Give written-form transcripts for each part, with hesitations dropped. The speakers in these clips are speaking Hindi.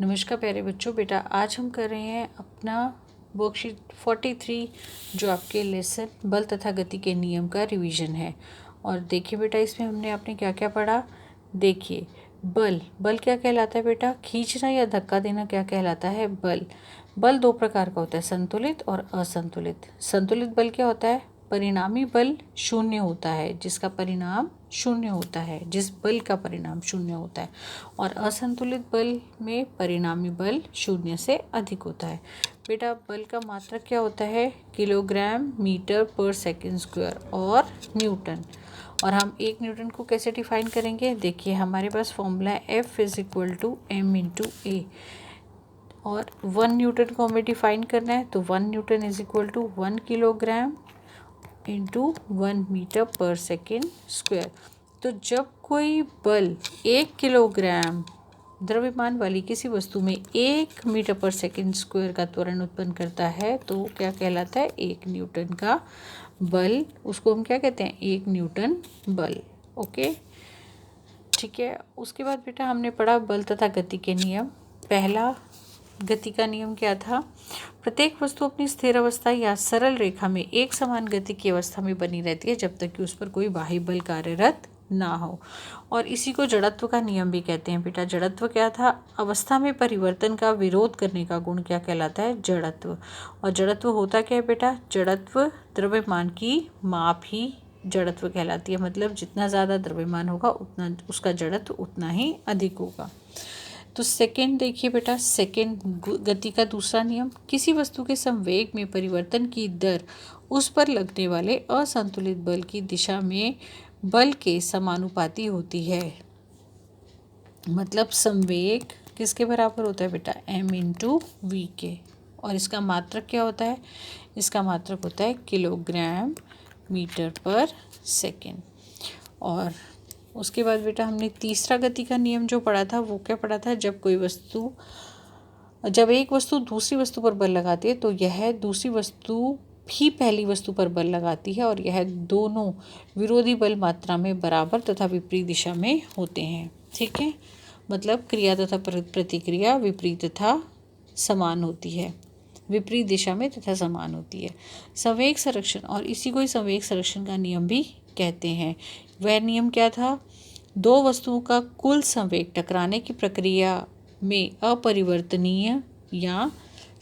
नमस्कार प्यारे बच्चों। बेटा आज हम कर रहे हैं अपना वर्कशीट 43 जो आपके लेसन बल तथा गति के नियम का रिवीजन है। और देखिए बेटा, इसमें हमने आपने क्या क्या पढ़ा। देखिए, बल क्या कहलाता है बेटा? खींचना या धक्का देना क्या कहलाता है? बल दो प्रकार का होता है, संतुलित और असंतुलित। संतुलित बल क्या होता है? परिणामी बल शून्य होता है, जिसका परिणाम शून्य होता है, जिस बल का परिणाम शून्य होता है। और असंतुलित बल में परिणामी बल शून्य से अधिक होता है। बेटा बल का मात्रक क्या होता है? किलोग्राम मीटर पर सेकंड स्क्वायर और न्यूटन। और हम एक न्यूटन को कैसे डिफाइन करेंगे? देखिए, हमारे पास फॉर्मूला है F = m/a। और 1 न्यूटन को हमें डिफाइन करना है, तो 1 न्यूटन = 1 किलोग्राम इंटू 1 मीटर पर सेकेंड स्क्वायर। तो जब कोई बल 1 किलोग्राम द्रव्यमान वाली किसी वस्तु में 1 मीटर पर सेकेंड स्क्वायर का त्वरण उत्पन्न करता है, तो क्या कहलाता है? 1 न्यूटन का बल। उसको हम क्या कहते हैं? 1 न्यूटन बल। ओके, ठीक है। उसके बाद बेटा हमने पढ़ा बल तथा गति के नियम। पहला गति का नियम क्या था? प्रत्येक वस्तु अपनी स्थिर अवस्था या सरल रेखा में एक समान गति की अवस्था में बनी रहती है जब तक कि उस पर कोई बाह्य बल कार्यरत ना हो। और इसी को जड़त्व का नियम भी कहते हैं। बेटा जड़त्व क्या था? अवस्था में परिवर्तन का विरोध करने का गुण क्या कहलाता है? जड़त्व। और जड़त्व होता क्या है बेटा? जड़त्व द्रव्यमान की माप ही जड़त्व कहलाती है। मतलब जितना ज़्यादा द्रव्यमान होगा उतना उसका जड़त्व उतना ही अधिक होगा। तो सेकंड देखिए बेटा, सेकंड गति का दूसरा नियम, किसी वस्तु के संवेग में परिवर्तन की दर उस पर लगने वाले असंतुलित बल की दिशा में बल के समानुपाती होती है। मतलब संवेग किसके बराबर होता है बेटा? m/v के। और इसका मात्रक क्या होता है? इसका मात्रक होता है किलोग्राम मीटर पर सेकेंड। और उसके बाद बेटा हमने तीसरा गति का नियम जो पढ़ा था, वो क्या पढ़ा था? जब एक वस्तु दूसरी वस्तु पर बल लगाती है तो यह दूसरी वस्तु भी पहली वस्तु पर बल लगाती है, और यह दोनों विरोधी बल मात्रा में बराबर तथा विपरीत दिशा में होते हैं। ठीक है, मतलब क्रिया तथा प्रतिक्रिया विपरीत तथा समान होती है, विपरीत दिशा में तथा समान होती है। संवेग संरक्षण, और इसी को ही संवेग संरक्षण का नियम भी कहते हैं। वह नियम क्या था? दो वस्तुओं का कुल संवेग टकराने की प्रक्रिया में अपरिवर्तनीय या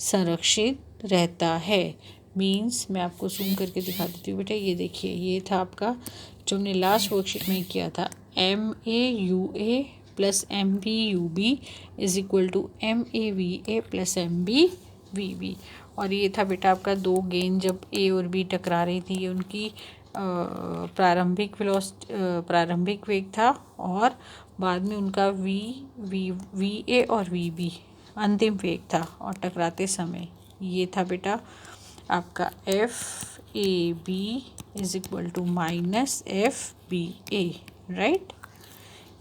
संरक्षित रहता है। मीन्स मैं आपको जूम करके दिखा देती हूँ बेटा। ये देखिए, ये था आपका जो हमने लास्ट वर्कशीट में किया था, MAUA + MBUB = MAVA + MBVB। और ये था बेटा आपका दो गेंद जब A और B टकरा रही थी, ये उनकी प्रारंभिक वेग था, और बाद में उनका VA और VB अंतिम वेग था, और टकराते समय ये था बेटा आपका FAB = -FBA। राइट,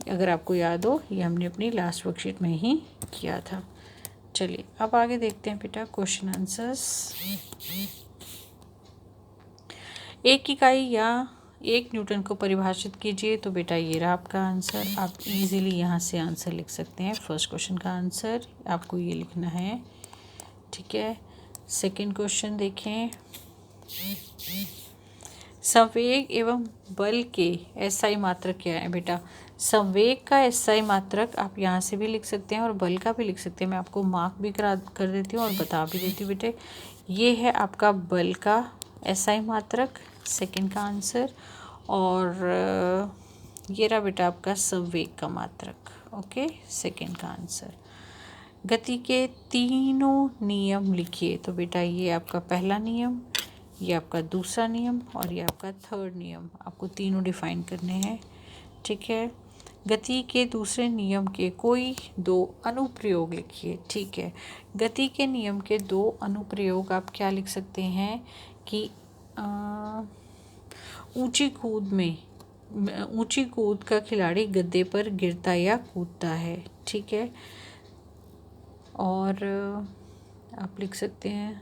अगर आपको याद हो, ये हमने अपनी लास्ट वर्कशीट में ही किया था। चलिए अब आगे देखते हैं बेटा क्वेश्चन आंसर्स। एक इकाई या 1 न्यूटन को परिभाषित कीजिए। तो बेटा ये रहा आपका आंसर। आप इजीली यहाँ से आंसर लिख सकते हैं। फर्स्ट क्वेश्चन का आंसर आपको ये लिखना है। ठीक है, सेकंड क्वेश्चन देखें। संवेग एवं बल के एसआई मात्रक क्या है? बेटा संवेग का एसआई मात्रक आप यहाँ से भी लिख सकते हैं और बल का भी लिख सकते हैं। मैं आपको मार्क भी कर देती हूँ और बता भी देती हूँ बेटे। ये है आपका बल का एसआई मात्रक, सेकंड का आंसर। और ये रहा बेटा आपका संवेग का मात्रक। ओके, सेकंड का आंसर। गति के तीनों नियम लिखिए। तो बेटा ये आपका पहला नियम, ये आपका दूसरा नियम, और ये आपका थर्ड नियम। आपको तीनों डिफाइन करने हैं। ठीक है, गति के दूसरे नियम के कोई 2 अनुप्रयोग लिखिए। ठीक है, गति के नियम के 2 अनुप्रयोग आप क्या लिख सकते हैं कि ऊंची कूद का खिलाड़ी गद्दे पर गिरता या कूदता है। ठीक है, और आप लिख सकते हैं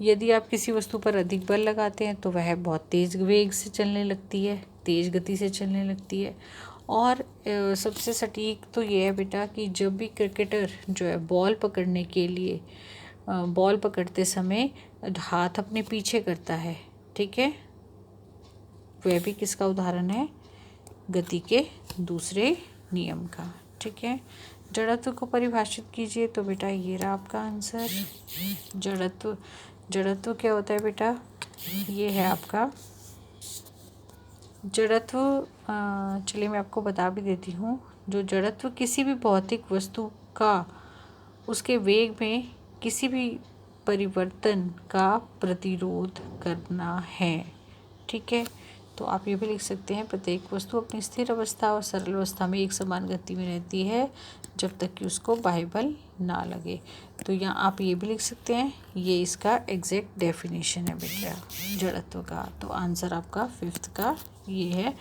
यदि आप किसी वस्तु पर अधिक बल लगाते हैं तो वह बहुत तेज़ वेग से चलने लगती है, तेज़ गति से चलने लगती है। और सबसे सटीक तो ये है बेटा कि जब भी क्रिकेटर जो है बॉल पकड़ने के लिए बॉल पकड़ते समय हाथ अपने पीछे करता है, ठीक है, वह भी किसका उदाहरण है, गति के दूसरे नियम का। ठीक है, जड़त्व को परिभाषित कीजिए। तो बेटा ये रहा आपका आंसर। जड़त्व, जड़त्व क्या होता है बेटा, ये है आपका जड़त्व। चलिए मैं आपको बता भी देती हूँ। जो जड़त्व किसी भी भौतिक वस्तु का उसके वेग में किसी भी परिवर्तन का प्रतिरोध करना है। ठीक है, तो आप ये भी लिख सकते हैं, प्रत्येक वस्तु अपनी स्थिर अवस्था और सरल अवस्था में एक समान गति में रहती है जब तक कि उसको बाह्य बल ना लगे। तो यहाँ आप ये भी लिख सकते हैं, ये इसका एग्जैक्ट डेफिनेशन है बेटा जड़त्व का। तो आंसर आपका 5th का ये है।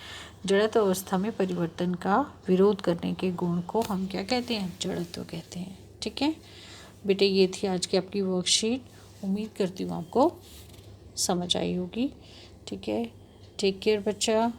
जड़त्व अवस्था में परिवर्तन का विरोध करने के गुण को हम क्या कहते हैं, जड़त्व कहते हैं। ठीक है बेटे, ये थी आज की आपकी वर्कशीट। उम्मीद करती हूँ आपको समझ आई होगी। ठीक है, टेक केयर बच्चा।